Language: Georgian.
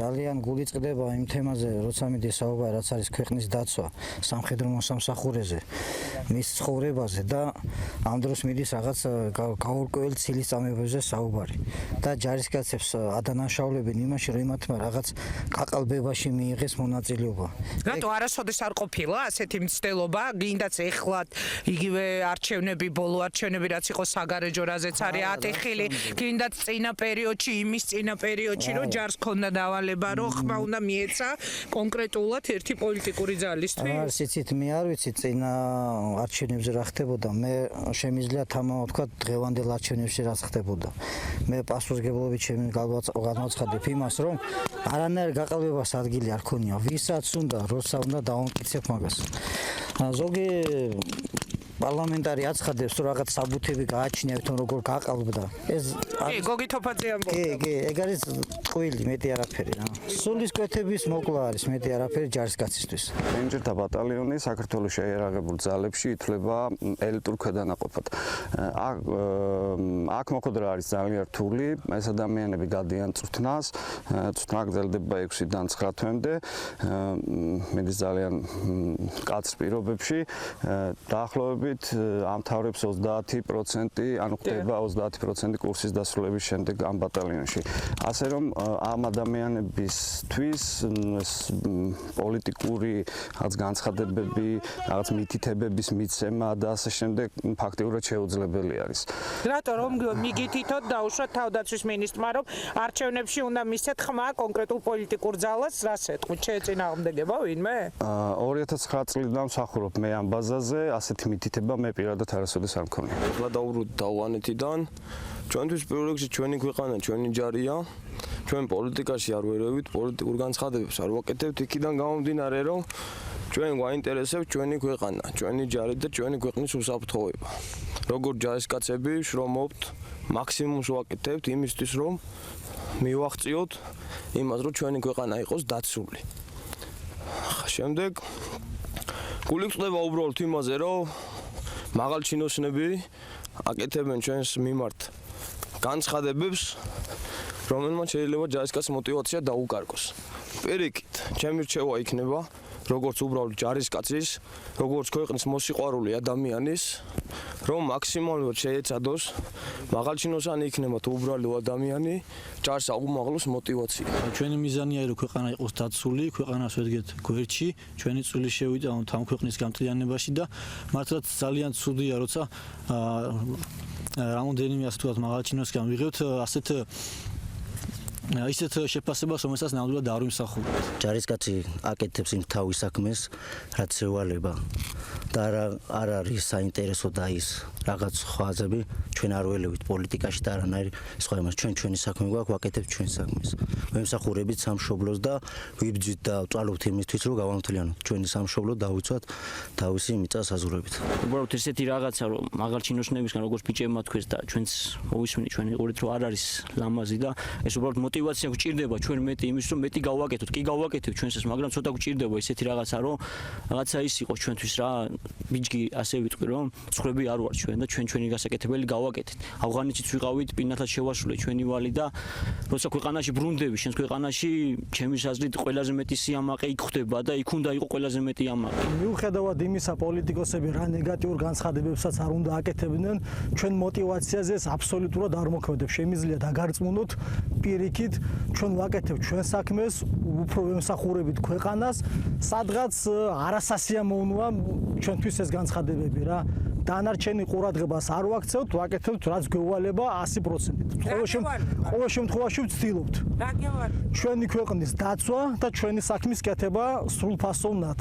ძალიან გულიწყდება იმ თემაზე, როცა მიდის საუბარი, რაც არის ქვეყნის დაცვა, სამხედრო მოსამსახურეზე, მის ცხოვრებაზე და ამ დროს მიდის რაღაც გაურკვეველ ცილისწამებებზე საუბარი. და ჯარისკაცებს ადანაშაულებენ იმაში, რომ იმათმა რაღაც გაყალბებაში მიიღეს მონაწილეობა. რატო არასოდეს არ ყოფილა ასეთი მცდელობა? გინდაც ეხლათ იგივე არჩევნები, ბოლო არჩევნები რაც იყო საგარეჯო, რაზეც არის ატეხილი, გინდაც წინა პერიოდში, იმის წინა პერიოდში, რომ ჯარს ქონდა დავალება, რომ ხმა უნდა მიეცა კონკრეტულად ერთი პოლიტიკური ძალისთვის? არ სიცით მე არ ვიცი წინა არჩევნებზე რა ხდებოდა. მე შემიძლია თამამად ვთქვა დღევანდელ არჩევნებში რა ხდებოდა. მე პასუხისმგებლობით განვაცხადებ იმას, რომ არანაირ გაყალბებას ადგილი არ ქონია. ვისაც უნდა, როცა უნდა დავამტკიცებ მაგას. ზოგი პარლამენტარი აცხადებს, რომ რაღაც საბუთები გააჩნია, თვითონ როგორ გაყალბდა. ეს გოგი თოფაძე ამბობს. კი, ეგ არის ტყუილი, მეტი არაფერი რა. სულის კვეთების მოკლა არის მეტი არაფერი ჯარისკაცისთვის. რენჯერთა ბატალიონი საქართველოს შეიარაღებულ ძალებში ითვლება ელიტურ ქვედანაყოფად. აქ მოხდარა არის ძალიან რთული, ეს ადამიანები გადიან წვრთნას, წვრთნა გრძელდება 6-დან 9 თვემდე, მედის ძალიან კაც პირობებში, დაახლოებით ამთავრებს 30%, ანუ ხდება 30% კურსის დასრულების შემდეგ ამ ბატალიონში. ასე რომ ამ ადამიანებისთვის პოლიტიკური რაღაც განცხადებები, რაღაც მითითებების მიცემა და ასე შემდეგ ფაქტიურად შეუძლებელი არის. რატო რომ მიგითითოთ დაუშვათ თავდაცვის მინისტრმა, რომ არჩევნებში უნდა მისცეთ ხმა კონკრეტულ პოლიტიკურ ძალას, რას ეთქვით, შეეწინააღმდეგება ვინმე? 2009 წლიდან ვსახურობ მე ამ ბაზაზე, ასეთი მითითება მე პირადად არასოდეს არ მქონია. ახლა დავუბრუნდით ავღანეთიდან. ჩვენთვის პირველ რიგში ჩვენი ქვეყანა, ჩვენი ჯარია. ჩვენ პოლიტიკაში არ ვერევით, პოლიტიკურ განცხადებებს არ ვაკეთებთ, იქიდან გამომდინარე, რომ ჩვენ გვაინტერესებს ჩვენი ქვეყანა, ჩვენი ჯარი და ჩვენი ქვეყნის უსაფრთხოება. როგორც ჯარისკაცები შრომობთ, მაქსიმუმს ვაკეთებთ იმისთვის, რომ მივაღწიოთ იმას, რომ ჩვენი ქვეყანა იყოს დაცული. შემდეგ გულიწდება უბრალოდ იმაზე, რომ მაღალჩინოსნები აკეთებენ ჩვენს მიმართ განცხადებებს, რომელმაც შეიძლება ჯარისკაცის მოტივაცია დაუკარგოს. პირიქით, ჩემი რჩევა იქნება, როგორც უბრალოდ ჯარისკაცის, როგორც ქვეყნის მოსიყვარული ადამიანის, რომ მაქსიმალურად შეეცადოს მაღალჩინოსანი იქნება თუ უბრალო ადამიანი, ჯარს აუმაღლოს მოტივაცია. ჩვენი მიზანია რომ ქვეყანა იყოს დაცული, ქვეყანას ვედგეთ გვერდში, ჩვენი წვლილი შევიტანოთ ამ ქვეყნის გამტლიანებაში და მართლაც ძალიან ცუდია, როცა რამოდენიმე ასე ვთქვათ მაღალჩინოსკენ ვიღებთ ისეთ შეფასებას, რომელსაც ნამდვილად არ ვიმსახურებთ. ჯარისკაცი აკეთებს იმ თავის საქმეს, რაც ევალება და არ არის საინტერესო და ის რაღაც ხვაზები ჩვენ არ ველევით პოლიტიკაში და არანაირ სხვა იმას. ჩვენი საქმე გვაქვს, ვაკეთებთ ჩვენ საქმეს. ვემსახურებით სამშობლოს და ვიბძვით და ვწვალობთ იმისთვის, რომ გავამთლიანოთ ჩვენი სამშობლო, დავიცვათ თავისი მიწა-საზღვრებით. უბრალოდ ესეთი რაღაცა, რომ მაღალჩინოსნებისგან როგორც ბიჭებმა თქვეს და ჩვენც მოვისმინეთ, ჩვენ იყურით, რომ არ არის ლამაზი და ეს უბრალოდ მოტივაცია გვჭირდება ჩვენ მეტი იმის, რომ მეტი გავაკეთოთ. კი გავაკეთებთ ჩვენსაც, მაგრამ ცოტა გვჭირდება ესეთი რაღაცა, რომ რაღაცა ის იყოს ჩვენთვის რა, ბიჭი ასე ვიტყვი, რომ ცხრები არ ვარ ჩვენ და ჩვენი გასაკეთებელი გავაკეთეთ. ავღანეთშიც ვიყავით, პირნათლად შევასრულეთ ჩვენი ვალი და როცა ქვეყანაში ბრუნდები, შენს ქვეყანაში, ჩემი აზრით, ყველაზე მეტი სიამაყე იქ ხდება და იქ უნდა იყოს ყველაზე მეტი ამაყე. მიუხედავად იმისა, პოლიტიკოსები რა ნეგატიურ განცხადებებსაც არ უნდა აკეთებდნენ, ჩვენ მოტივაციაზე ეს აბსოლუტურად არ მოქმედებს. შემიძლია დაგარწმუნოთ, პირიქით, ჩვენ ვაკეთებთ ჩვენ საქმეს, უფრო ვემსახურებით ქვეყანას, სადღაც არასასიამოვნოა ჩვენთვის ეს განცხადებები რა. დანარჩენი ყურადღებას არ ვაქცევთ, ვაკეთებთ რაც გვევალება 100%. ყოველ შემთხვევაში ვცდილობთ. ჩვენი ქვეყნის დაცვა და ჩვენი საქმის კეთება სრულფასოვნად.